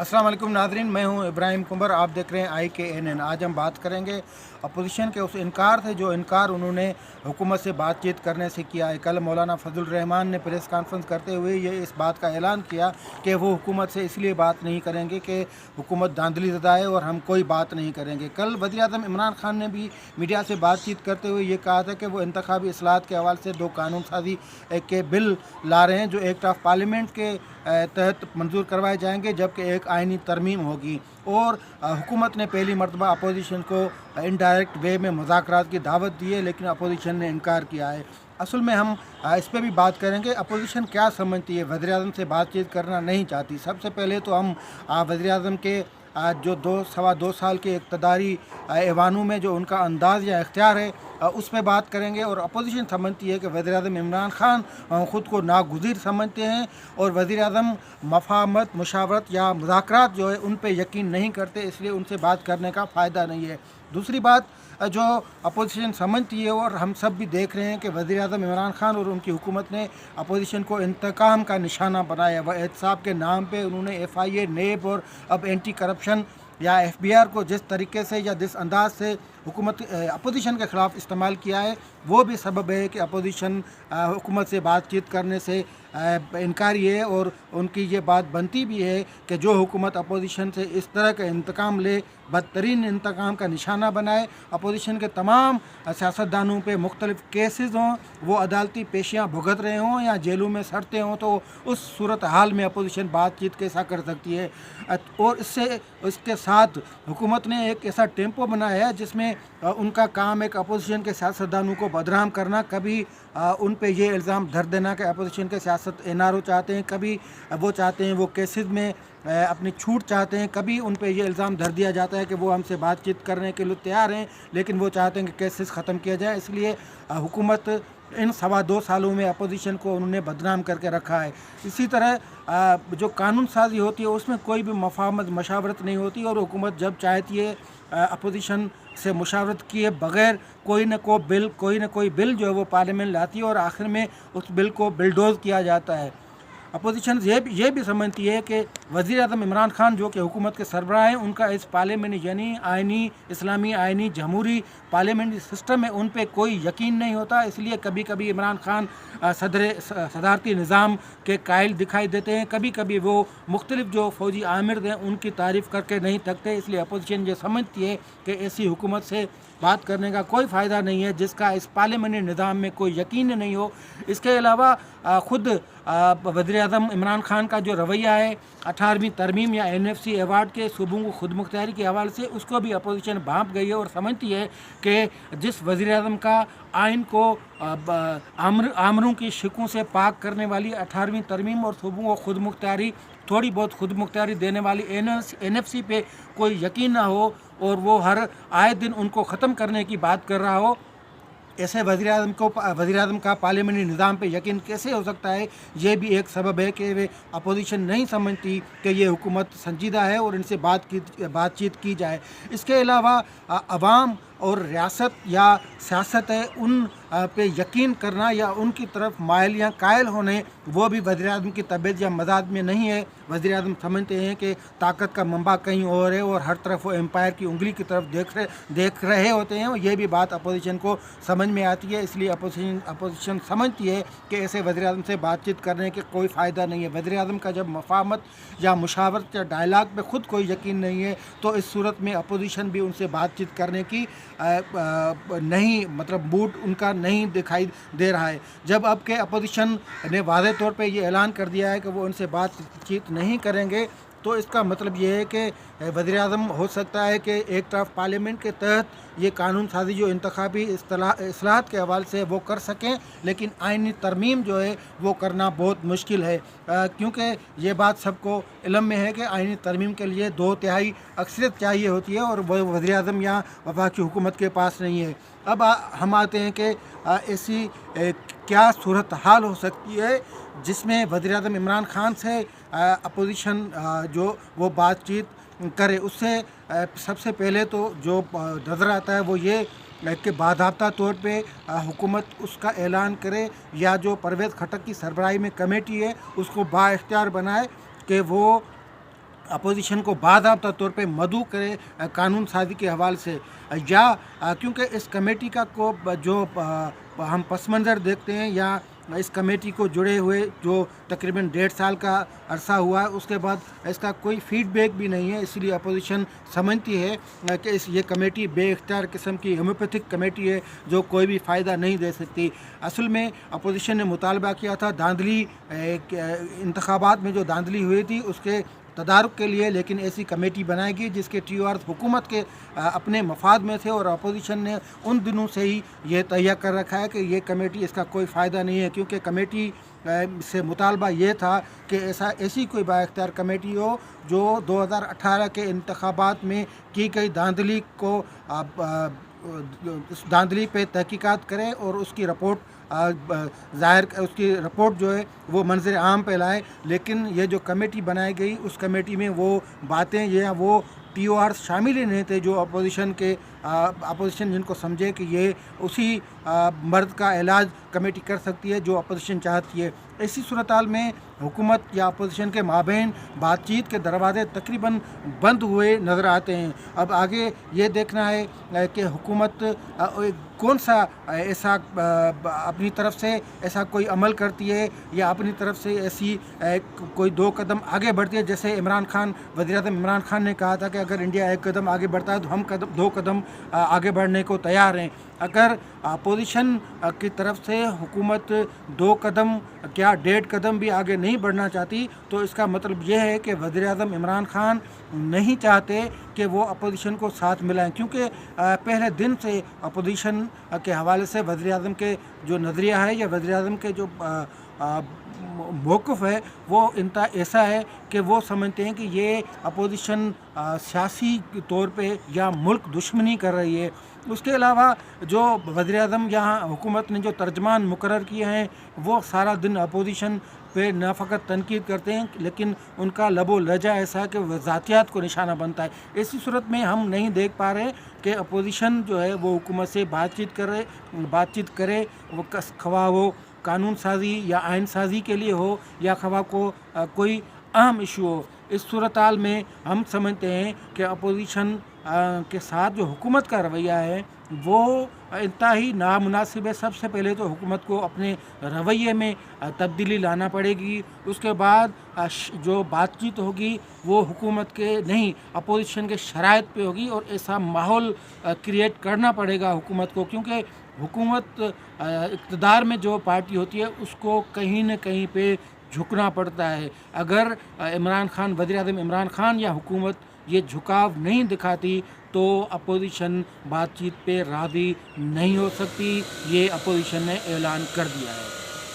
अस्सलाम वालेकुम नाज़रीन, मैं हूं इब्राहिम कुंबर। आप देख रहे हैं IKNN। आज हम बात करेंगे अपोजिशन के उस इनकार से जो इनकार उन्होंने हुकूमत से बातचीत करने से किया है। कल मौलाना फजल रहमान ने प्रेस कॉन्फ्रेंस करते हुए ये इस बात का ऐलान किया कि वो हुकूमत से इसलिए बात नहीं करेंगे कि हुकूमत धांधली ज़दा है और हम कोई बात नहीं करेंगे। कल वज़ीर-ए-आज़म इमरान खान ने भी मीडिया से बातचीत करते हुए ये कहा था कि वो इंतखाबी इस्लाहत के हवाले से 2 कानून साजी के बिल ला रहे हैं जो एक्ट ऑफ पार्लियामेंट के तहत मंजूर करवाए जाएंगे, जबकि एक आइनी तरमीम होगी। और हुकूमत ने पहली मरतबा अपोजिशन को इनडायरेक्ट वे में मुज़ाकरात की दावत दी है, लेकिन अपोजिशन ने इनकार किया है। असल में हम इस पर भी बात करेंगे अपोजिशन क्या समझती है, वज़ीर-ए-आज़म से बातचीत करना नहीं चाहती। सबसे पहले तो हम वज़ीर-ए-आज़म के जो 2 साल के इक़्तिदारी ऐवानों में जो उनका अंदाज़ या इख्तियार है उस पर बात करेंगे। और अपोजिशन समझती है कि वज़ीर-ए-आज़म इमरान खान ख़ुद को नागुज़ीर समझते हैं और वज़ीर-ए-आज़म मफ़ाहमत, मुशावरत या मुज़ाकरात जो है उन पे यकीन नहीं करते, इसलिए उनसे बात करने का फ़ायदा नहीं है। दूसरी बात जो अपोजिशन समझती है और हम सब भी देख रहे हैं कि वज़ीर-ए-आज़म इमरान खान और उनकी हुकूमत ने अपोजिशन को इंतकाम का निशाना बनाया। वह एहतसाब के नाम पे उन्होंने FIA, नेब और अब एंटी करप्शन या FBR को जिस तरीके से या जिस अंदाज से हुकूमत अपोजिशन के ख़िलाफ़ इस्तेमाल किया है, वो भी सबब है कि अपोजिशन हुकूमत से बातचीत करने से इनकारी है। और उनकी ये बात बनती भी है कि जो हुकूमत अपोजिशन से इस तरह का इंतकाम ले, बदतरीन इंतकाम का निशाना बनाए, अपोजिशन के तमाम सियासतदानों पे मुख्तलिफ़ केसेस हों, वो अदालती पेशियाँ भुगत रहे हों या जेलों में सड़ते हों, तो उस सूरत हाल में अपोजिशन बातचीत कैसा कर सकती है। और इसके साथ हुकूमत ने एक ऐसा टेम्पो बनाया है जिसमें उनका काम एक अपोजिशन के सियासतदानों को बदनाम करना। कभी उन पे ये इल्ज़ाम धर देना कि अपोजिशन के सियासत NRO चाहते हैं, कभी वो चाहते हैं वो केसेस में अपनी छूट चाहते हैं, कभी उन पे ये इल्ज़ाम धर दिया जाता है कि वो हमसे बातचीत करने के लिए तैयार हैं लेकिन वो चाहते हैं कि केसेस ख़त्म किया जाए। इसलिए हुकूमत इन 2.25 सालों में अपोजिशन को उन्होंने बदनाम करके रखा है। इसी तरह जो कानून साजी होती है उसमें कोई भी मफाहमत मशावरत नहीं होती और हुकूमत जब चाहती है अपोजिशन से मुशावरत किए बग़ैर कोई न कोई बिल जो है वो पार्लियामेंट लाती है और आखिर में उस बिल को बिलडोज़ किया जाता है। अपोजिशन ये भी समझती है कि वज़ीर-ए-आज़म इमरान खान जो कि हुकूमत के सरबराह हैं, उनका इस पार्लियामेंट यानी आइनी इस्लामी आइनी जमहूरी पार्लियामेंट्री सिस्टम में उन पे कोई यकीन नहीं होता। इसलिए कभी कभी इमरान खान सदारती निज़ाम के कायल दिखाई देते हैं, कभी कभी वो मुख्तलिफ जो फ़ौजी आमिर हैं उनकी तारीफ़ करके नहीं थकते। इसलिए अपोजिशन ये समझती है कि ऐसी हुकूमत से बात करने का कोई फ़ायदा नहीं है जिसका इस पार्लियामेंट्री निज़ाम में कोई यकीन नहीं हो। इसके अलावा ख़ुद वज़ीर-ए-आज़म इमरान खान का जो रवैया है 18वीं तरमीम या NFC अवार्ड के सूबों को खुद मुख्तियारी के हवाले से, उसको भी अपोजिशन भांप गई है और समझती है कि जिस वज़ीर-ए-आज़म का आइन को आमरों की शिकों से पाक करने वाली 18वीं तरमीम और सूबों को खुद मुख्तियारी, थोड़ी बहुत खुद मुख्तियारी देने वाली NFC पे कोई यकीन ना हो और वो हर आए दिन उनको ख़त्म करने की बात कर रहा हो, ऐसे वज़ीर-ए-आज़म का पार्लियामेंट्री निज़ाम पे यकीन कैसे हो सकता है। ये भी एक सबब है कि वे अपोजिशन नहीं समझती कि ये हुकूमत संजीदा है और इनसे बातचीत की जाए। इसके अलावा अवाम और रियासत या सियासत है उन पे यकीन करना या उनकी तरफ मायल या कायल होने, वो भी वज़ीर-ए-आज़म की तबीयत या मजाज में नहीं है। वज़ीर-ए-आज़म समझते हैं कि ताकत का मंबा कहीं और है और हर तरफ वो एम्पायर की उंगली की तरफ देख रहे होते हैं। ये भी बात अपोजिशन को समझ में आती है। इसलिए अपोजिशन समझती है कि ऐसे वज़ीर-ए-आज़म से बातचीत करने के कोई फ़ायदा नहीं है। वज़ीर-ए-आज़म का जब मफ़ाहमत या मुशावरत या डायलाग पे ख़ुद कोई यकीन नहीं है तो इस सूरत में अपोजिशन भी उनसे बातचीत करने की नहीं मूड उनका नहीं दिखाई दे रहा है। जब अब के अपोजिशन ने वाज़ेह तौर पे ये ऐलान कर दिया है कि वो उनसे बातचीत नहीं करेंगे, तो इसका मतलब ये है कि वज़ीर-ए-आज़म हो सकता है कि एक्ट ऑफ पार्लियामेंट के तहत ये कानून साजी जो इंतखाबी इस्लाहत के हवाले से वो कर सकें, लेकिन आइनी तरमीम जो है वो करना बहुत मुश्किल है, क्योंकि ये बात सबको इल्म में है कि आइनी तरमीम के लिए 2/3 अक्सरियत चाहिए होती है और वो वज़ीर-ए-आज़म या वफाकी हुकूमत के पास नहीं है। अब हम आते हैं कि ऐसी क्या सूरत हाल हो सकती है जिसमें वज़ीर-ए-आज़म इमरान खान से अपोजिशन जो वो बातचीत करे। उससे सबसे पहले तो जो नज़र आता है वो ये कि बाज़ाब्ता तौर पे हुकूमत उसका ऐलान करे या जो परवेज़ खटक की सरबराही में कमेटी है उसको बाइख्तियार बनाए कि वो अपोजिशन को बाज़ाब्ता तौर पे मदऊ करे कानून साजी के हवाले से, या क्योंकि इस कमेटी का को जो हम पस मंज़र देखते हैं या इस कमेटी को जुड़े हुए जो तकरीबन 1.5 साल का अरसा हुआ है, उसके बाद इसका कोई फीडबैक भी नहीं है। इसलिए अपोजिशन समझती है कि ये कमेटी बेइख्तियार किस्म की होम्योपैथिक कमेटी है जो कोई भी फ़ायदा नहीं दे सकती। असल में अपोजिशन ने मुतालबा किया था धांधली इंतखाबात में जो धांधली हुई थी उसके तदारुक के लिए, लेकिन ऐसी कमेटी बनाएगी जिसके TOR हुकूमत के अपने मफाद में थे, और अपोजिशन ने उन दिनों से ही ये तय कर रखा है कि ये कमेटी इसका कोई फ़ायदा नहीं है, क्योंकि कमेटी से मुतालबा ये था कि ऐसी कोई बाइख्तियार कमेटी हो जो 2018 के इंतखाबात में की गई धांधली को उस धांधली पे तहकीकात करे और उसकी रिपोर्ट उसकी रिपोर्ट जो है वो मंजर आम पे लाए। लेकिन ये जो कमेटी बनाई गई उस कमेटी में वो बातें या वो TOR शामिल ही नहीं थे जो अपोजिशन जिनको समझे कि ये उसी मर्द का इलाज कमेटी कर सकती है जो अपोजिशन चाहती है। ऐसी सूरत हाल में हुकूमत या अपोजिशन के माबैन बातचीत के दरवाजे तकरीबन बंद हुए नज़र आते हैं। अब आगे ये देखना है कि हुकूमत कौन सा ऐसा अपनी तरफ से ऐसा कोई अमल करती है या अपनी तरफ से ऐसी कोई 2 कदम आगे बढ़ती है। जैसे वज़ीर-ए-आज़म इमरान खान ने कहा था कि अगर इंडिया 1 कदम आगे बढ़ता है तो हम 2 कदम आगे बढ़ने को तैयार हैं। अगर अपोजिशन की तरफ से हुकूमत 2 कदम क्या 1.5 कदम भी आगे नहीं बढ़ना चाहती तो इसका मतलब यह है कि वज़ीर-ए-आज़म इमरान खान नहीं चाहते कि वो अपोजिशन को साथ मिलाएं, क्योंकि पहले दिन से अपोजिशन के हवाले से वज़ीर-ए-आज़म के जो नज़रिया है या वज़ीर-ए-आज़म के जो मौक़िफ़ है वो ऐसा है कि वो समझते हैं कि ये अपोजिशन सियासी तौर पे या मुल्क दुश्मनी कर रही है। उसके अलावा जो वज़ीर-ए-आज़म यहाँ हुकूमत ने जो तर्जमान मुकर्रर किए हैं वो सारा दिन अपोजिशन पे न फ़कत तनकीद करते हैं लेकिन उनका लबो लहजा ऐसा है कि वह ज़ातियात को निशाना बनता है। ऐसी सूरत में हम नहीं देख पा रहे कि अपोजिशन जो है वो हुकूमत से बातचीत करे वो खवा वो कानून साजी या आइन साजी के लिए हो या खवा को कोई अहम इशू हो। इस सूरत हाल में हम समझते हैं कि अपोजिशन के साथ जो हुकूमत का रवैया है वो इंतहाई नामुनासिब है। सबसे पहले तो हुकूमत को अपने रवैये में तब्दीली लाना पड़ेगी। उसके बाद जो बातचीत होगी वो हुकूमत के नहीं अपोजिशन के शराइत पे होगी और ऐसा माहौल क्रिएट करना पड़ेगा हुकूमत को, क्योंकि हुकूमत इक़्तिदार में जो पार्टी होती है उसको कहीं न कहीं पे झुकना पड़ता है। अगर वज़ीर-ए-आज़म इमरान खान या हुकूमत ये झुकाव नहीं दिखाती तो अपोजिशन बातचीत पे राज़ी नहीं हो सकती। ये अपोजिशन ने ऐलान कर दिया है।